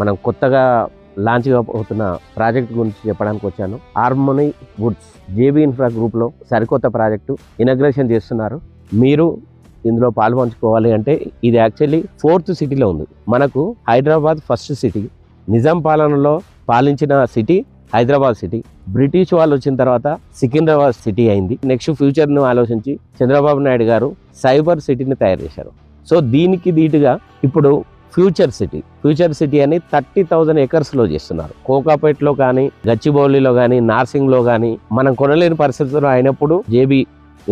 మనం కొత్తగా లాంచ్ కాబోతున్న ప్రాజెక్ట్ గురించి చెప్పడానికి వచ్చాను. హార్మోనీ వుడ్స్ జేబీ ఇన్ఫ్రా గ్రూప్లో సరికొత్త ప్రాజెక్టు ఇనాగ్రేషన్ చేస్తున్నారు. మీరు ఇందులో పాల్పంచుకోవాలి అంటే ఇది యాక్చువల్లీ 4th సిటీలో ఉంది. మనకు హైదరాబాద్ ఫస్ట్ సిటీ, నిజాం పాలనలో పాలించిన సిటీ హైదరాబాద్ సిటీ. బ్రిటిష్ వాళ్ళు వచ్చిన తర్వాత సికింద్రాబాద్ సిటీ అయింది. నెక్స్ట్ ఫ్యూచర్ను ఆలోచించి చంద్రబాబు నాయుడు గారు సైబర్ సిటీని తయారు చేశారు. సో దీనికి ధీటుగా ఇప్పుడు ఫ్యూచర్ సిటీ అని 30,000 ఎకర్స్లో చేస్తున్నారు. కోకాపేట్లో కానీ, గచ్చిబౌలిలో కానీ, నార్సింగ్లో కానీ మనం కొనలేని పరిస్థితుల్లో అయినప్పుడు జేబీ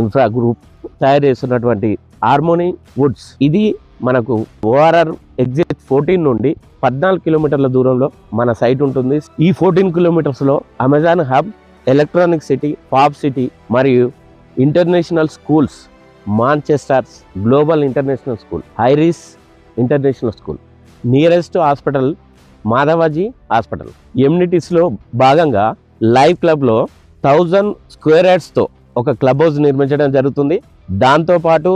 ఇన్ఫ్రా గ్రూప్ తయారు చేస్తున్నటువంటి హార్మోనీ వుడ్స్, ఇది మనకు ఓఆర్ఆర్ ఎగ్జిట్ 14 నుండి 14 కిలోమీటర్ల దూరంలో మన సైట్ ఉంటుంది. ఈ 14 కిలోమీటర్స్లో Amazon hub, Electronic City, Pop City మరియు international schools, Manchester's Global International School, Iris International School, nearest hospital Madhavaji hospital. ఎమ్యూనిటీస్లో భాగంగా లైవ్ క్లబ్లో 1000 స్క్వేర్ యార్డ్స్తో ఒక క్లబ్ హౌస్ నిర్మించడం జరుగుతుంది. దాంతోపాటు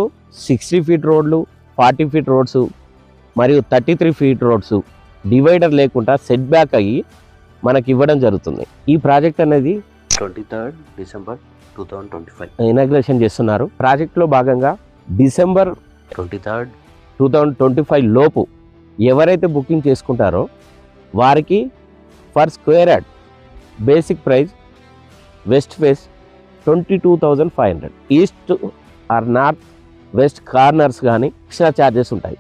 60 ఫీట్ రోడ్లు, 40 ఫీట్ రోడ్స్ మరియు 33 ఫీట్ రోడ్స్ డివైడర్ లేకుండా సెట్ బ్యాక్ అయ్యి మనకి ఇవ్వడం జరుగుతుంది. ఈ ప్రాజెక్ట్ అనేది 23rd December 2025 ఇనాగ్రేషన్ చేస్తున్నారు. ప్రాజెక్ట్లో భాగంగా డిసెంబర్ 23rd 2025 లోపు ఎవరైతే బుకింగ్ చేసుకుంటారో వారికి for square yard basic price west face 22,500, east are north west corners కానీ ఎక్స్ట్రా ఛార్జెస్ ఉంటాయి.